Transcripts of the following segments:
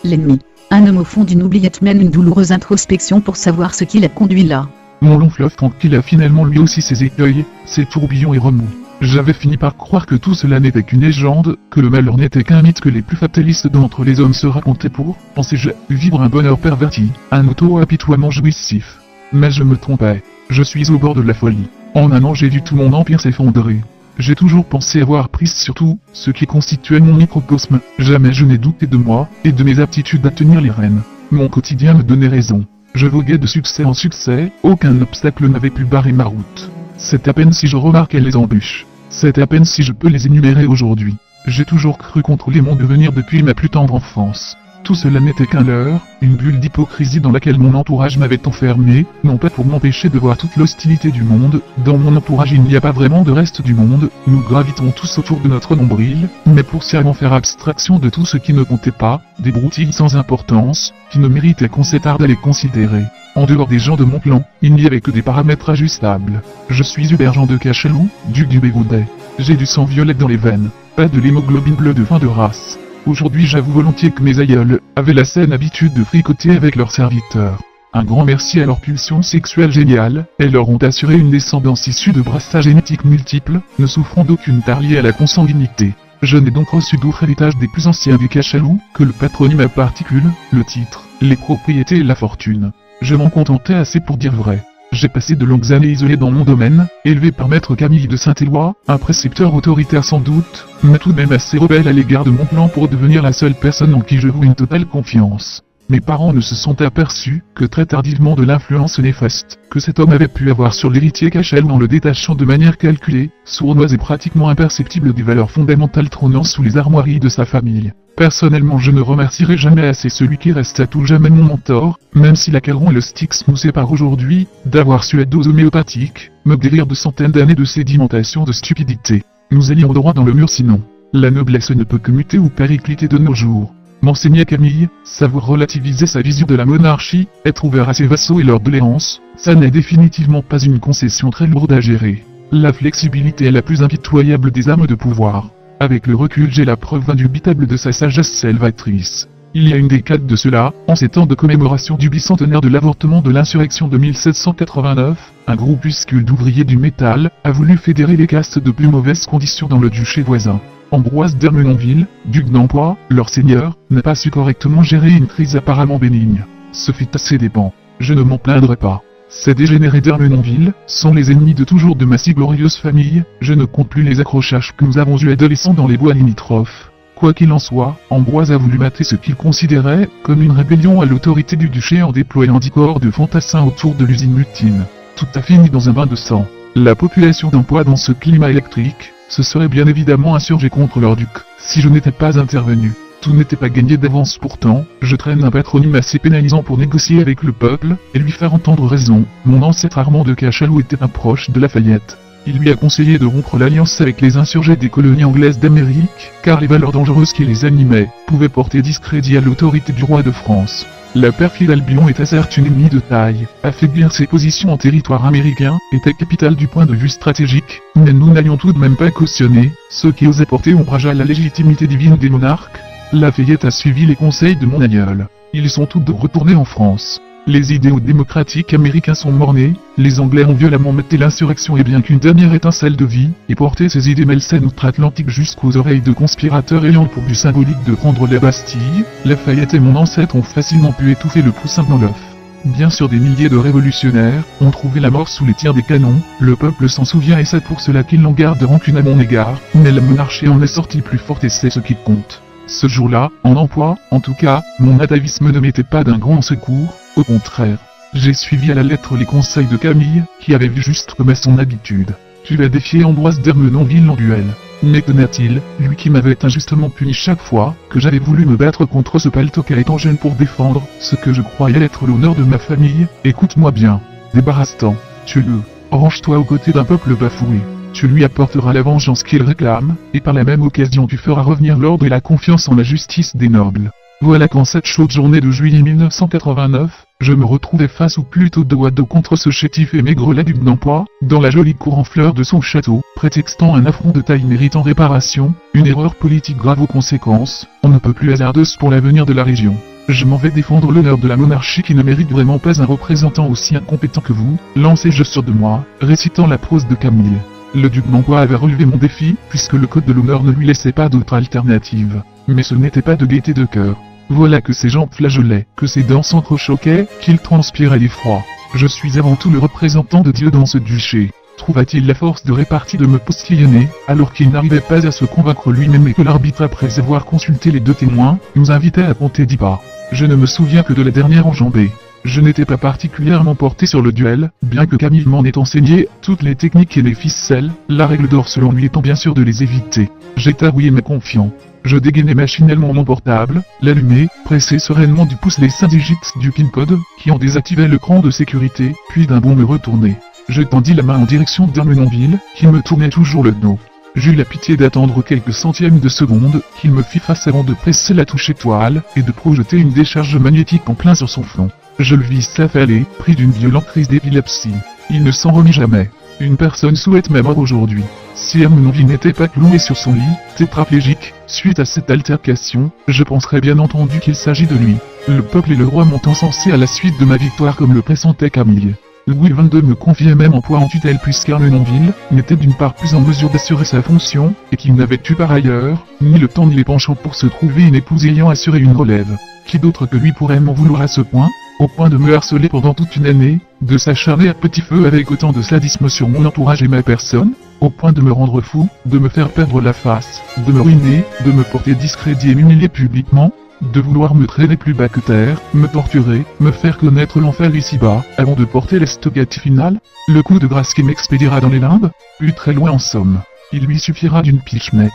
l'ennemi. Un homme au fond d'une oubliette mène une douloureuse introspection pour savoir ce qui l'a conduit là. Mon long fleuve tranquille a finalement lui aussi ses écueils, ses tourbillons et remous. J'avais fini par croire que tout cela n'était qu'une légende, que le malheur n'était qu'un mythe que les plus fatalistes d'entre les hommes se racontaient pour, pensais-je, vivre un bonheur perverti, un auto-apitoiement jouissif. Mais je me trompais. Je suis au bord de la folie. En un an j'ai vu tout mon empire s'effondrer. J'ai toujours pensé avoir prise sur tout, ce qui constituait mon microcosme. Jamais je n'ai douté de moi, et de mes aptitudes à tenir les rênes. Mon quotidien me donnait raison. Je voguais de succès en succès, aucun obstacle n'avait pu barrer ma route. C'est à peine si je remarquais les embûches. C'est à peine si je peux les énumérer aujourd'hui. J'ai toujours cru contrôler mon devenir depuis ma plus tendre enfance. Tout cela n'était qu'un leurre, une bulle d'hypocrisie dans laquelle mon entourage m'avait enfermé, non pas pour m'empêcher de voir toute l'hostilité du monde. Dans mon entourage il n'y a pas vraiment de reste du monde, nous gravitons tous autour de notre nombril, mais pour sciemment faire abstraction de tout ce qui ne comptait pas, des broutilles sans importance, qui ne méritaient qu'on s'attarde à les considérer. En dehors des gens de mon clan, il n'y avait que des paramètres ajustables. Je suis Hubert Jean de Cachalou, duc du Bégaudet. J'ai du sang violet dans les veines, pas de l'hémoglobine bleue de fin de race. Aujourd'hui j'avoue volontiers que mes aïeuls avaient la saine habitude de fricoter avec leurs serviteurs. Un grand merci à leur pulsion sexuelle géniale, elles leur ont assuré une descendance issue de brassages génétiques multiples, ne souffrant d'aucune tare liée à la consanguinité. Je n'ai donc reçu d'autre héritage des plus anciens des Cachalous que le patronyme à particules, le titre, les propriétés et la fortune. Je m'en contentais assez pour dire vrai. J'ai passé de longues années isolé dans mon domaine, élevé par maître Camille de Saint-Éloi, un précepteur autoritaire sans doute, mais tout de même assez rebelle à l'égard de mon plan pour devenir la seule personne en qui je voue une totale confiance. Mes parents ne se sont aperçus que très tardivement de l'influence néfaste que cet homme avait pu avoir sur l'héritier Cachalou en le détachant de manière calculée, sournoise et pratiquement imperceptible des valeurs fondamentales trônant sous les armoiries de sa famille. Personnellement je ne remercierai jamais assez celui qui reste à tout jamais mon mentor, même si l'Acheron et le Styx nous séparent aujourd'hui, d'avoir su la dose homéopathique, me guérir de centaines d'années de sédimentation de stupidité. Nous allions droit dans le mur sinon. La noblesse ne peut que muter ou péricliter de nos jours. M'enseignait Camille, savoir relativiser sa vision de la monarchie, être ouvert à ses vassaux et leur doléances, ça n'est définitivement pas une concession très lourde à gérer. La flexibilité est la plus impitoyable des armes de pouvoir. Avec le recul j'ai la preuve indubitable de sa sagesse salvatrice. Il y a une décade de cela, en ces temps de commémoration du bicentenaire de l'avortement de l'insurrection de 1789, un groupuscule d'ouvriers du métal a voulu fédérer les castes de plus mauvaises conditions dans le duché voisin. Ambroise d'Ermenonville, duc d'Amboise, leur seigneur, n'a pas su correctement gérer une crise apparemment bénigne. Ce fut à ses dépens. Je ne m'en plaindrai pas. Ces dégénérés d'Ermenonville sont les ennemis de toujours de ma si glorieuse famille, je ne compte plus les accrochages que nous avons eus adolescents dans les bois limitrophes. Quoi qu'il en soit, Ambroise a voulu mater ce qu'il considérait comme une rébellion à l'autorité du duché en déployant 10 corps de fantassins autour de l'usine Mutine. Tout a fini dans un bain de sang. La population d'Amboise dans ce climat électrique se serait bien évidemment insurgée contre leur duc, si je n'étais pas intervenu. Tout n'était pas gagné d'avance pourtant, je traîne un patronyme assez pénalisant pour négocier avec le peuple, et lui faire entendre raison. Mon ancêtre Armand de Cachalou était un proche de Lafayette. Il lui a conseillé de rompre l'alliance avec les insurgés des colonies anglaises d'Amérique, car les valeurs dangereuses qui les animaient pouvaient porter discrédit à l'autorité du roi de France. La perfide Albion était certes une ennemie de taille. Affaiblir ses positions en territoire américain était capital du point de vue stratégique, mais nous n'allions tout de même pas cautionner ceux qui osaient porter ombrage à la légitimité divine des monarques. Lafayette a suivi les conseils de mon aïeul. Ils sont tous deux retournés en France. Les idéaux démocratiques américains sont mornés, les Anglais ont violemment maté l'insurrection et bien qu'une dernière étincelle de vie, et porté ces idées malsaines outre-Atlantique jusqu'aux oreilles de conspirateurs ayant pour but symbolique de prendre la Bastille, Lafayette et mon ancêtre ont facilement pu étouffer le poussin dans l'œuf. Bien sûr des milliers de révolutionnaires ont trouvé la mort sous les tirs des canons, le peuple s'en souvient et c'est pour cela qu'il n'en garde rancune à mon égard, mais la monarchie en est sortie plus forte et c'est ce qui compte. Ce jour-là, en emploi, en tout cas, mon atavisme ne m'était pas d'un grand secours, au contraire. J'ai suivi à la lettre les conseils de Camille, qui avait vu juste comme à son habitude. Tu vas défier Ambroise d'Ermenonville en duel. Mais que n'a-t-il, lui qui m'avait injustement puni chaque fois que j'avais voulu me battre contre ce paltoquet étant jeune pour défendre ce que je croyais être l'honneur de ma famille. Écoute-moi bien. Débarrasse-t'en, tue-le. Range-toi aux côtés d'un peuple bafoué. Tu lui apporteras la vengeance qu'il réclame, et par la même occasion tu feras revenir l'ordre et la confiance en la justice des nobles. Voilà qu'en cette chaude journée de juillet 1989, je me retrouvais face ou plutôt dos à dos contre ce chétif et maigre duc d'Amboise, dans la jolie cour en fleurs de son château, prétextant un affront de taille méritant réparation, une erreur politique grave aux conséquences, on ne peut plus hasardeuse pour l'avenir de la région. Je m'en vais défendre l'honneur de la monarchie qui ne mérite vraiment pas un représentant aussi incompétent que vous, lancai-je sûr de moi, récitant la prose de Camille. Le duc d'Amboise avait relevé mon défi, puisque le code de l'honneur ne lui laissait pas d'autre alternative. Mais ce n'était pas de gaieté de cœur. Voilà que ses jambes flageolaient, que ses dents s'entrechoquaient, qu'il transpirait d'effroi. Je suis avant tout le représentant de Dieu dans ce duché. Trouva-t-il la force de répartie de me postillonner, alors qu'il n'arrivait pas à se convaincre lui-même et que l'arbitre, après avoir consulté les 2 témoins, nous invitait à compter 10 pas. Je ne me souviens que de la dernière enjambée. Je n'étais pas particulièrement porté sur le duel, bien que Camille m'en ait enseigné toutes les techniques et les ficelles, la règle d'or selon lui étant bien sûr de les éviter. J'étais mais confiant. Je dégainai machinalement mon portable, l'allumai, pressai sereinement du pouce les 5 digits du PIN code, qui en désactivait le cran de sécurité, puis d'un bond me retournai. Je tendis la main en direction d'Ermenonville, qui me tournait toujours le dos. J'eus la pitié d'attendre quelques centièmes de seconde, qu'il me fit face avant de presser la touche étoile, et de projeter une décharge magnétique en plein sur son front. Je le vis s'affaler, pris d'une violente crise d'épilepsie. Il ne s'en remit jamais. Une personne souhaite ma mort aujourd'hui. Si Ermenonville n'était pas cloué sur son lit, tétraplégique, suite à cette altercation, je penserais bien entendu qu'il s'agit de lui. Le peuple et le roi m'ont encensé à la suite de ma victoire comme le pressentait Camille. Louis XXII me confiait même emploi en tutelle puisqu'Ermenonville n'était d'une part plus en mesure d'assurer sa fonction, et qu'il n'avait eu par ailleurs, ni le temps ni les penchants pour se trouver une épouse ayant assuré une relève. Qui d'autre que lui pourrait m'en vouloir à ce point, au point de me harceler pendant toute une année, de s'acharner à petit feu avec autant de sadisme sur mon entourage et ma personne, au point de me rendre fou, de me faire perdre la face, de me ruiner, de me porter discrédit et m'humilier publiquement, de vouloir me traîner plus bas que terre, me torturer, me faire connaître l'enfer ici-bas, avant de porter l'estocate finale, le coup de grâce qui m'expédiera dans les limbes, plus très loin en somme. Il lui suffira d'une pichenette.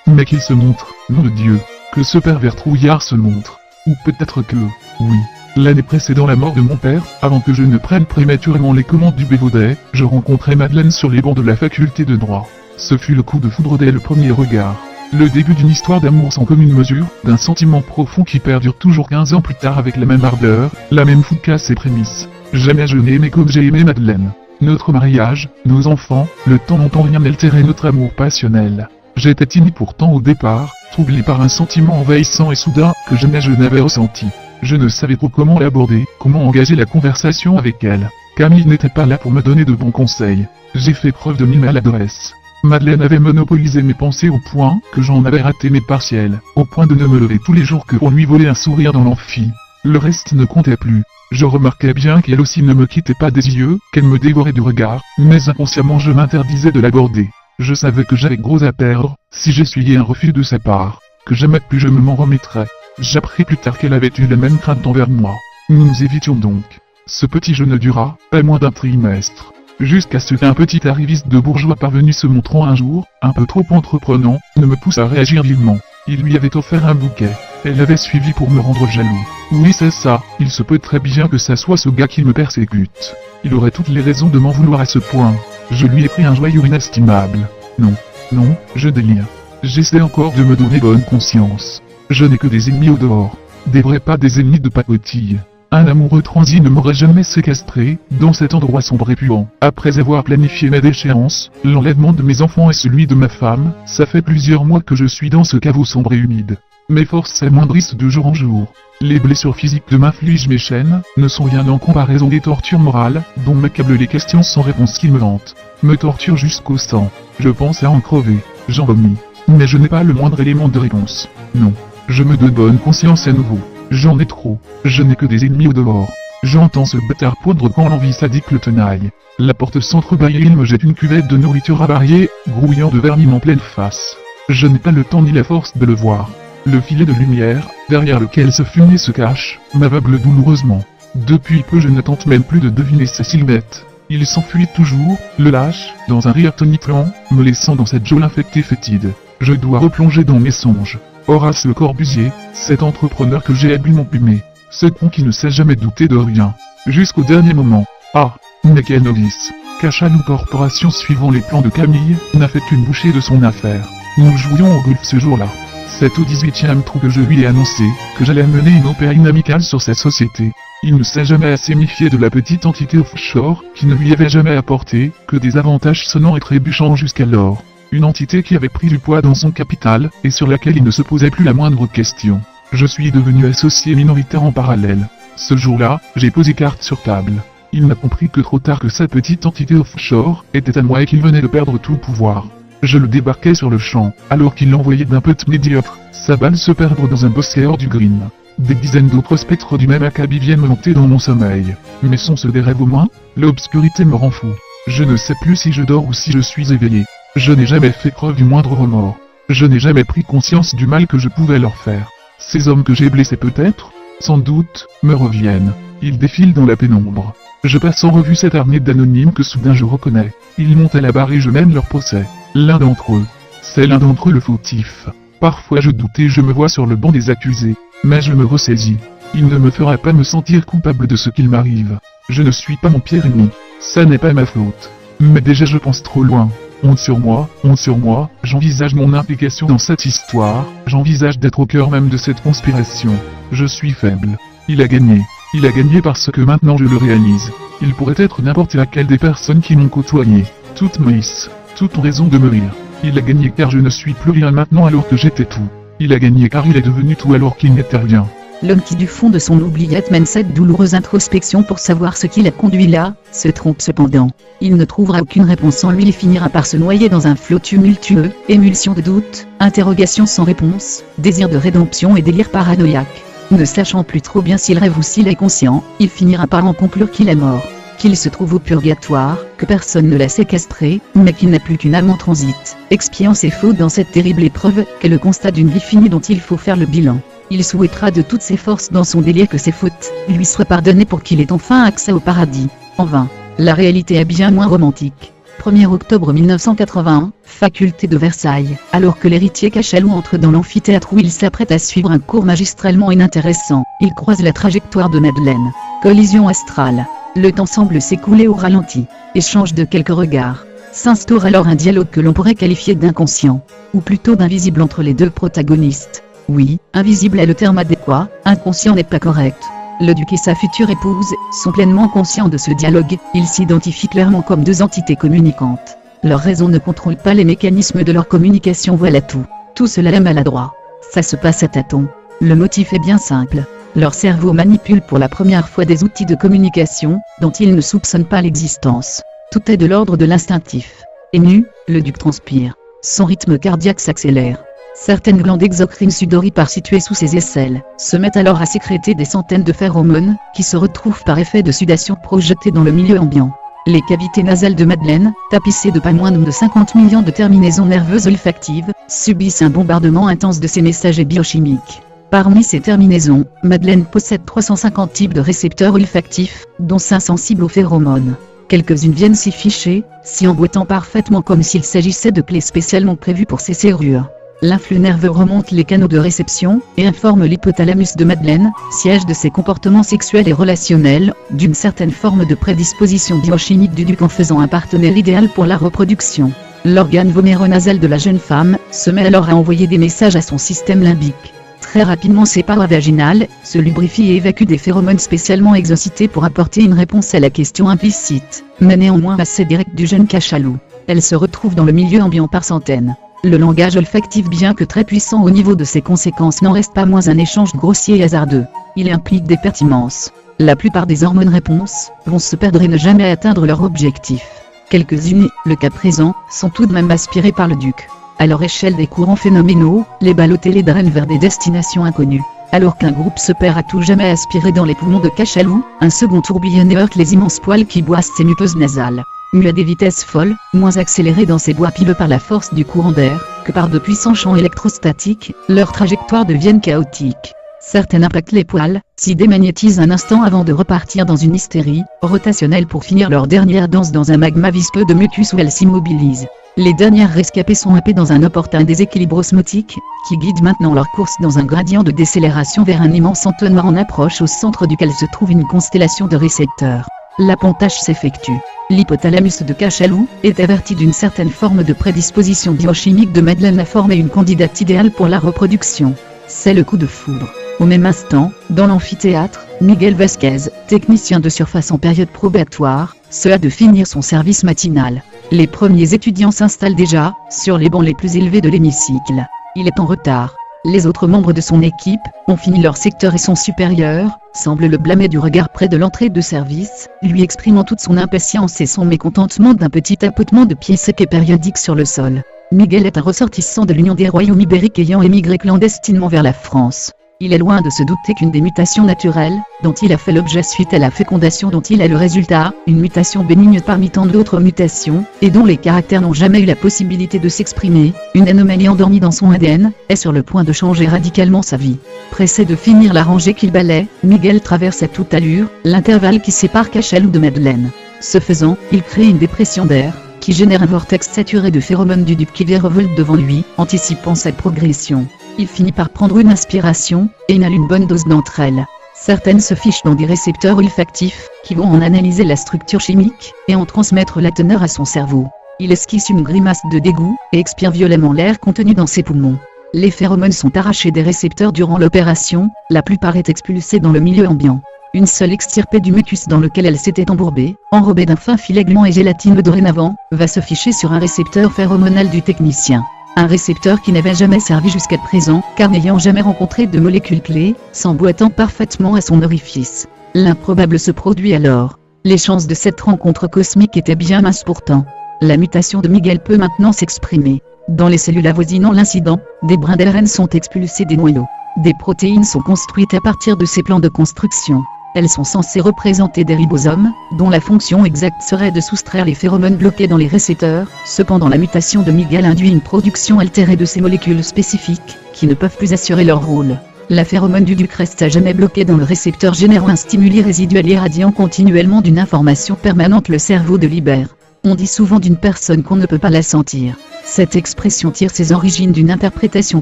Mais qu'il se montre, nom de Dieu, que ce pervers trouillard se montre. Ou peut-être que, oui, l'année précédant la mort de mon père, avant que je ne prenne prématurément les commandes du Bévaudet, je rencontrai Madeleine sur les bancs de la faculté de droit. Ce fut le coup de foudre dès le premier regard. Le début d'une histoire d'amour sans commune mesure, d'un sentiment profond qui perdure toujours 15 ans plus tard avec la même ardeur, la même foucasse et prémices. Jamais je n'ai aimé comme j'ai aimé Madeleine. Notre mariage, nos enfants, le temps dont rien n'altérait notre amour passionnel. J'étais timide pourtant au départ, troublé par un sentiment envahissant et soudain que jamais je n'avais ressenti. Je ne savais trop comment l'aborder, comment engager la conversation avec elle. Camille n'était pas là pour me donner de bons conseils. J'ai fait preuve de mille maladresse. Madeleine avait monopolisé mes pensées au point que j'en avais raté mes partiels, au point de ne me lever tous les jours que pour lui voler un sourire dans l'amphi. Le reste ne comptait plus. Je remarquais bien qu'elle aussi ne me quittait pas des yeux, qu'elle me dévorait du regard, mais inconsciemment je m'interdisais de l'aborder. Je savais que j'avais gros à perdre, si j'essuyais un refus de sa part, que jamais plus je me m'en remettrais. J'appris plus tard qu'elle avait eu la même crainte envers moi. Nous nous évitions donc. Ce petit jeu ne dura pas moins d'un trimestre. Jusqu'à ce qu'un petit arriviste de bourgeois parvenu se montrant un jour, un peu trop entreprenant, ne me pousse à réagir vivement. Il lui avait offert un bouquet. Elle l'avait suivi pour me rendre jaloux. Oui c'est ça, il se peut très bien que ça soit ce gars qui me persécute. Il aurait toutes les raisons de m'en vouloir à ce point. Je lui ai pris un joyau inestimable. Non, non, je délire. J'essaie encore de me donner bonne conscience. Je n'ai que des ennemis au dehors. Des vrais pas des ennemis de pacotille. Un amoureux transi ne m'aurait jamais séquestré, dans cet endroit sombre et puant. Après avoir planifié ma déchéance, l'enlèvement de mes enfants et celui de ma femme, ça fait plusieurs mois que je suis dans ce caveau sombre et humide. Mes forces s'amoindrissent de jour en jour. Les blessures physiques de m'infligent mes chaînes, ne sont rien en comparaison des tortures morales, dont m'accablent les questions sans réponse qui me hantent. Me torturent jusqu'au sang. Je pense à en crever. J'en vomis. Mais je n'ai pas le moindre élément de réponse. Non. Je me donne bonne conscience à nouveau. J'en ai trop. Je n'ai que des ennemis au dehors. J'entends ce bâtard poindre quand l'envie sadique le tenaille. La porte s'entrebâille et il me jette une cuvette de nourriture avariée, grouillant de vermine en pleine face. Je n'ai pas le temps ni la force de le voir. Le filet de lumière, derrière lequel ce fumier se cache, m'aveugle douloureusement. Depuis peu je ne tente même plus de deviner sa silhouette. Il s'enfuit toujours, le lâche, dans un rire tonitruant, me laissant dans cette geôle infectée fétide. Je dois replonger dans mes songes. Horace Le Corbusier, cet entrepreneur que j'ai habilement plumé. Ce con qui ne s'est jamais douté de rien. Jusqu'au dernier moment. Ah, mais quel novice. Cachalou Corporation suivant les plans de Camille, n'a fait qu'une bouchée de son affaire. Nous jouions au golf ce jour-là. C'est au 18e trou que je lui ai annoncé que j'allais mener une opéra inamicale sur sa société. Il ne s'est jamais assez méfié de la petite entité offshore qui ne lui avait jamais apporté que des avantages sonnants et trébuchants jusqu'alors. Une entité qui avait pris du poids dans son capital, et sur laquelle il ne se posait plus la moindre question. Je suis devenu associé minoritaire en parallèle. Ce jour-là, j'ai posé carte sur table. Il n'a compris que trop tard que sa petite entité offshore était à moi et qu'il venait de perdre tout pouvoir. Je le débarquais sur le champ, alors qu'il l'envoyait d'un peu médiocre, sa balle se perdre dans un bosquet hors du green. Des dizaines d'autres spectres du même acabit viennent me hanter dans mon sommeil. Mais sont-ce des rêves au moins? L'obscurité me rend fou. Je ne sais plus si je dors ou si je suis éveillé. Je n'ai jamais fait preuve du moindre remords. Je n'ai jamais pris conscience du mal que je pouvais leur faire. Ces hommes que j'ai blessés peut-être, sans doute, me reviennent. Ils défilent dans la pénombre. Je passe en revue cette armée d'anonymes que soudain je reconnais. Ils montent à la barre et je mène leur procès. L'un d'entre eux. C'est l'un d'entre eux le fautif. Parfois je doute et je me vois sur le banc des accusés. Mais je me ressaisis. Il ne me fera pas me sentir coupable de ce qu'il m'arrive. Je ne suis pas mon pire ennemi. Ça n'est pas ma faute. Mais déjà je pense trop loin. Honte sur moi, j'envisage mon implication dans cette histoire, j'envisage d'être au cœur même de cette conspiration. Je suis faible. Il a gagné. Il a gagné parce que maintenant je le réalise. Il pourrait être n'importe laquelle des personnes qui m'ont côtoyé. Toutes Maïs, toutes ont raison de me rire. Il a gagné car je ne suis plus rien maintenant alors que j'étais tout. Il a gagné car il est devenu tout alors qu'il n'était rien. L'homme qui du fond de son oubliette mène cette douloureuse introspection pour savoir ce qui l'a conduit là, se trompe cependant. Il ne trouvera aucune réponse en lui et finira par se noyer dans un flot tumultueux, émulsion de doute, interrogation sans réponse, désir de rédemption et délire paranoïaque. Ne sachant plus trop bien s'il rêve ou s'il est conscient, il finira par en conclure qu'il est mort, qu'il se trouve au purgatoire, que personne ne l'a séquestré, mais qu'il n'a plus qu'une âme en transit, expiant ses fautes dans cette terrible épreuve, qu'est le constat d'une vie finie dont il faut faire le bilan. Il souhaitera de toutes ses forces dans son délire que ses fautes lui soient pardonnées pour qu'il ait enfin accès au paradis. En vain, la réalité est bien moins romantique. 1er octobre 1981, faculté de Versailles, alors que l'héritier Cachalou entre dans l'amphithéâtre où il s'apprête à suivre un cours magistralement inintéressant, il croise la trajectoire de Madeleine. Collision astrale. Le temps semble s'écouler au ralenti. Échange de quelques regards. S'instaure alors un dialogue que l'on pourrait qualifier d'inconscient, ou plutôt d'invisible entre les deux protagonistes. Oui, invisible est le terme adéquat, inconscient n'est pas correct. Le duc et sa future épouse sont pleinement conscients de ce dialogue, ils s'identifient clairement comme deux entités communicantes. Leur raison ne contrôle pas les mécanismes de leur communication, voilà tout. Tout cela est maladroit. Ça se passe à tâtons. Le motif est bien simple. Leur cerveau manipule pour la première fois des outils de communication, dont ils ne soupçonnent pas l'existence. Tout est de l'ordre de l'instinctif. Ému, le duc transpire. Son rythme cardiaque s'accélère. Certaines glandes exocrines sudoripares situées sous ses aisselles se mettent alors à sécréter des centaines de phéromones, qui se retrouvent par effet de sudation projetées dans le milieu ambiant. Les cavités nasales de Madeleine, tapissées de pas moins de 50 millions de terminaisons nerveuses olfactives, subissent un bombardement intense de ces messagers biochimiques. Parmi ces terminaisons, Madeleine possède 350 types de récepteurs olfactifs, dont 5 sensibles aux phéromones. Quelques-unes viennent s'y ficher, s'y emboîtant parfaitement comme s'il s'agissait de clés spécialement prévues pour ces serrures. L'influx nerveux remonte les canaux de réception, et informe l'hypothalamus de Madeleine, siège de ses comportements sexuels et relationnels, d'une certaine forme de prédisposition biochimique du duc en faisant un partenaire idéal pour la reproduction. L'organe voméronasal de la jeune femme se met alors à envoyer des messages à son système limbique. Très rapidement ses parois vaginales se lubrifient et évacuent des phéromones spécialement exocités pour apporter une réponse à la question implicite, mais néanmoins assez directe du jeune cachalou. Elle se retrouve dans le milieu ambiant par centaines. Le langage olfactif, bien que très puissant au niveau de ses conséquences, n'en reste pas moins un échange grossier et hasardeux. Il implique des pertinences. La plupart des hormones réponses vont se perdre et ne jamais atteindre leur objectif. Quelques-unes, le cas présent, sont tout de même aspirées par le duc. À leur échelle des courants phénoménaux, les ballottés les drainent vers des destinations inconnues. Alors qu'un groupe se perd à tout jamais aspiré dans les poumons de Cachalou, un second tourbillonnet heurte les immenses poils qui boissent ses muqueuses nasales. Mu à des vitesses folles, moins accélérées dans ces bois pileux par la force du courant d'air, que par de puissants champs électrostatiques, leurs trajectoires deviennent chaotiques. Certaines impactent les poils, s'y démagnétisent un instant avant de repartir dans une hystérie rotationnelle pour finir leur dernière danse dans un magma visqueux de mucus où elles s'immobilisent. Les dernières rescapées sont happées dans un opportun déséquilibre osmotique, qui guide maintenant leur course dans un gradient de décélération vers un immense entonnoir en approche au centre duquel se trouve une constellation de récepteurs. L'appontage s'effectue. L'hypothalamus de Cachalou est averti d'une certaine forme de prédisposition biochimique de Madeleine à former une candidate idéale pour la reproduction. C'est le coup de foudre. Au même instant, dans l'amphithéâtre, Miguel Vasquez, technicien de surface en période probatoire, se hâte de finir son service matinal. Les premiers étudiants s'installent déjà, sur les bancs les plus élevés de l'hémicycle. Il est en retard. Les autres membres de son équipe ont fini leur secteur et son supérieur semble le blâmer du regard près de l'entrée de service, lui exprimant toute son impatience et son mécontentement d'un petit tapotement de pieds secs et périodiques sur le sol. Miguel est un ressortissant de l'Union des Royaumes Ibériques ayant émigré clandestinement vers la France. Il est loin de se douter qu'une des mutations naturelles, dont il a fait l'objet suite à la fécondation dont il est le résultat, une mutation bénigne parmi tant d'autres mutations, et dont les caractères n'ont jamais eu la possibilité de s'exprimer, une anomalie endormie dans son ADN, est sur le point de changer radicalement sa vie. Pressé de finir la rangée qu'il balaie, Miguel traverse à toute allure l'intervalle qui sépare Cachalou de Madeleine. Ce faisant, il crée une dépression d'air, qui génère un vortex saturé de phéromones du duc qui virevolte devant lui, anticipant sa progression. Il finit par prendre une inspiration, et inhale une bonne dose d'entre elles. Certaines se fichent dans des récepteurs olfactifs, qui vont en analyser la structure chimique, et en transmettre la teneur à son cerveau. Il esquisse une grimace de dégoût, et expire violemment l'air contenu dans ses poumons. Les phéromones sont arrachés des récepteurs durant l'opération, la plupart est expulsée dans le milieu ambiant. Une seule extirpée du mucus dans lequel elle s'était embourbée, enrobée d'un fin filet gland et gélatineux dorénavant, va se ficher sur un récepteur phéromonal du technicien. Un récepteur qui n'avait jamais servi jusqu'à présent, car n'ayant jamais rencontré de molécules clés, s'emboîtant parfaitement à son orifice. L'improbable se produit alors. Les chances de cette rencontre cosmique étaient bien minces pourtant. La mutation de Miguel peut maintenant s'exprimer. Dans les cellules avoisinant l'incident, des brins d'ARN sont expulsés des noyaux. Des protéines sont construites à partir de ces plans de construction. Elles sont censées représenter des ribosomes, dont la fonction exacte serait de soustraire les phéromones bloqués dans les récepteurs. Cependant la mutation de Miguel induit une production altérée de ces molécules spécifiques, qui ne peuvent plus assurer leur rôle. La phéromone du duc reste à jamais bloquée dans le récepteur générant un stimuli résiduel irradiant continuellement d'une information permanente le cerveau de libère. On dit souvent d'une personne qu'on ne peut pas la sentir. Cette expression tire ses origines d'une interprétation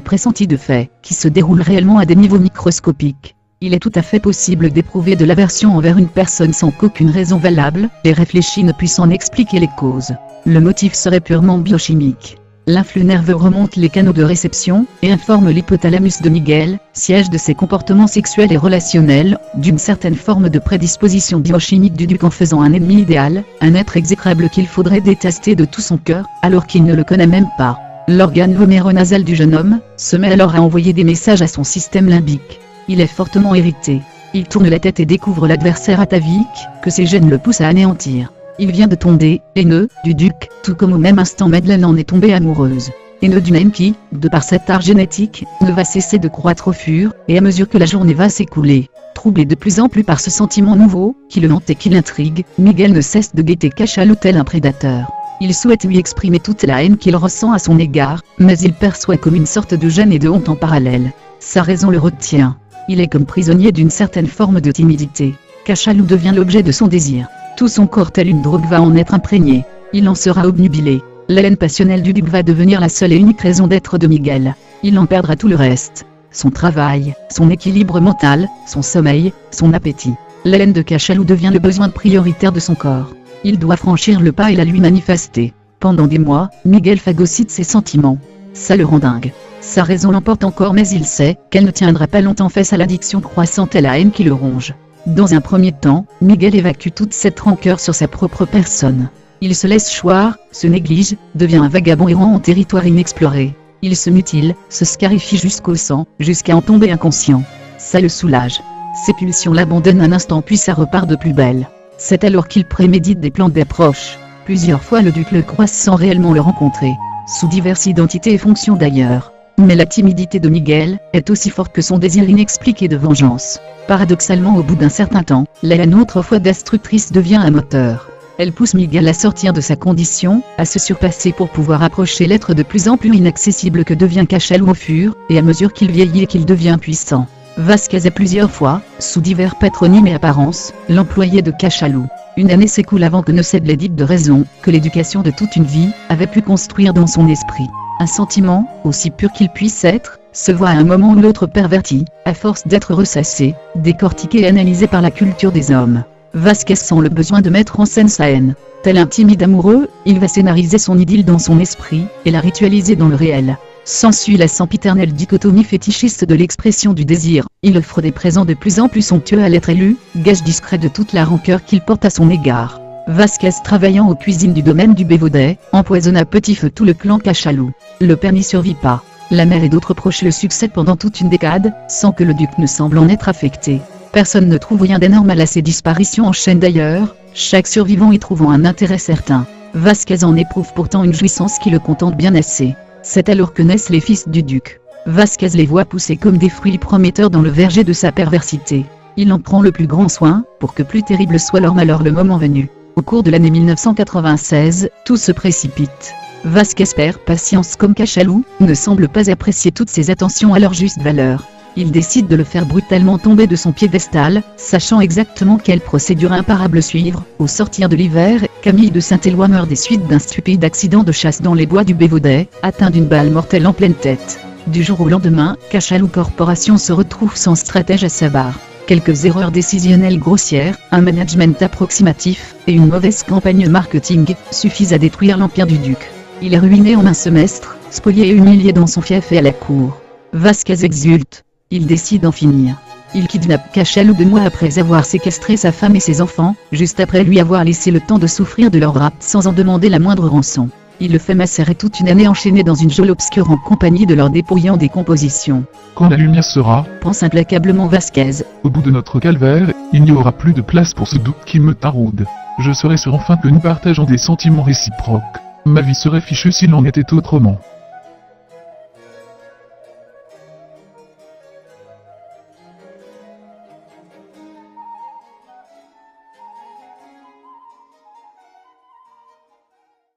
pressentie de faits, qui se déroulent réellement à des niveaux microscopiques. Il est tout à fait possible d'éprouver de l'aversion envers une personne sans qu'aucune raison valable et réfléchie ne puisse en expliquer les causes. Le motif serait purement biochimique. L'influx nerveux remonte les canaux de réception et informe l'hypothalamus de Miguel, siège de ses comportements sexuels et relationnels, d'une certaine forme de prédisposition biochimique du duc en faisant un ennemi idéal, un être exécrable qu'il faudrait détester de tout son cœur, alors qu'il ne le connaît même pas. L'organe voméronasal du jeune homme se met alors à envoyer des messages à son système limbique. Il est fortement irrité. Il tourne la tête et découvre l'adversaire atavique, que ses gènes le poussent à anéantir. Il vient de tomber, haineux, du duc, tout comme au même instant Madeleine en est tombée amoureuse. Haineux d'une haine qui, de par cet art génétique, ne va cesser de croître au fur et à mesure que la journée va s'écouler. Troublé de plus en plus par ce sentiment nouveau, qui le hante et qui l'intrigue, Miguel ne cesse de guetter Cachalou tel un prédateur. Il souhaite lui exprimer toute la haine qu'il ressent à son égard, mais il perçoit comme une sorte de gêne et de honte en parallèle. Sa raison le retient. Il est comme prisonnier d'une certaine forme de timidité. Cachalou devient l'objet de son désir. Tout son corps tel une drogue va en être imprégné. Il en sera obnubilé. La haine passionnelle du duc va devenir la seule et unique raison d'être de Miguel. Il en perdra tout le reste. Son travail, son équilibre mental, son sommeil, son appétit. La haine de Cachalou devient le besoin prioritaire de son corps. Il doit franchir le pas et la lui manifester. Pendant des mois, Miguel phagocyte ses sentiments. Ça le rend dingue. Sa raison l'emporte encore mais il sait qu'elle ne tiendra pas longtemps face à l'addiction croissante et la haine qui le ronge. Dans un premier temps, Miguel évacue toute cette rancœur sur sa propre personne. Il se laisse choir, se néglige, devient un vagabond errant en territoire inexploré. Il se mutile, se scarifie jusqu'au sang, jusqu'à en tomber inconscient. Ça le soulage. Ses pulsions l'abandonnent un instant puis ça repart de plus belle. C'est alors qu'il prémédite des plans d'approche. Plusieurs fois le duc le croise sans réellement le rencontrer. Sous diverses identités et fonctions d'ailleurs. Mais la timidité de Miguel est aussi forte que son désir inexpliqué de vengeance. Paradoxalement au bout d'un certain temps, la haine autrefois destructrice devient un moteur. Elle pousse Miguel à sortir de sa condition, à se surpasser pour pouvoir approcher l'être de plus en plus inaccessible que devient Cachalou au fur et à mesure qu'il vieillit et qu'il devient puissant. Vasquez est plusieurs fois, sous divers patronymes et apparences, l'employé de Cachalou. Une année s'écoule avant que ne cède l'édite de raison, que l'éducation de toute une vie avait pu construire dans son esprit. Un sentiment, aussi pur qu'il puisse être, se voit à un moment ou l'autre perverti, à force d'être ressassé, décortiqué et analysé par la culture des hommes. Vasquez sent le besoin de mettre en scène sa haine. Tel un timide amoureux, il va scénariser son idylle dans son esprit, et la ritualiser dans le réel. S'ensuit la sempiternelle dichotomie fétichiste de l'expression du désir. Il offre des présents de plus en plus somptueux à l'être élu, gage discret de toute la rancœur qu'il porte à son égard. Vasquez, travaillant aux cuisines du domaine du Bévaudet, empoisonne à petit feu tout le clan Cachalou. Le père n'y survit pas. La mère et d'autres proches le succèdent pendant toute une décade, sans que le duc ne semble en être affecté. Personne ne trouve rien d'anormal à ces disparitions en chaîne d'ailleurs, chaque survivant y trouvant un intérêt certain. Vasquez en éprouve pourtant une jouissance qui le contente bien assez. C'est alors que naissent les fils du duc. Vasquez les voit pousser comme des fruits prometteurs dans le verger de sa perversité. Il en prend le plus grand soin, pour que plus terrible soit leur malheur le moment venu. Au cours de l'année 1996, tout se précipite. Vasquez perd patience comme Cachalou, ne semble pas apprécier toutes ces attentions à leur juste valeur. Il décide de le faire brutalement tomber de son piédestal, sachant exactement quelle procédure imparable suivre. Au sortir de l'hiver, Camille de Saint-Éloi meurt des suites d'un stupide accident de chasse dans les bois du Bévaudet, atteint d'une balle mortelle en pleine tête. Du jour au lendemain, Cachalou Corporation se retrouve sans stratège à sa barre. Quelques erreurs décisionnelles grossières, un management approximatif, et une mauvaise campagne marketing, suffisent à détruire l'empire du duc. Il est ruiné en un semestre, spolié et humilié dans son fief et à la cour. Vasquez exulte. Il décide d'en finir. Il kidnappe Cachalou 2 mois après avoir séquestré sa femme et ses enfants, juste après lui avoir laissé le temps de souffrir de leur rapt sans en demander la moindre rançon. Il le fait macérer toute une année enchaîné dans une geôle obscure en compagnie de leur dépouillant décomposition. Quand la lumière sera, pense implacablement Vasquez, au bout de notre calvaire, il n'y aura plus de place pour ce doute qui me taraude. Je serai sûr enfin que nous partageons des sentiments réciproques. Ma vie serait fichue s'il en était autrement.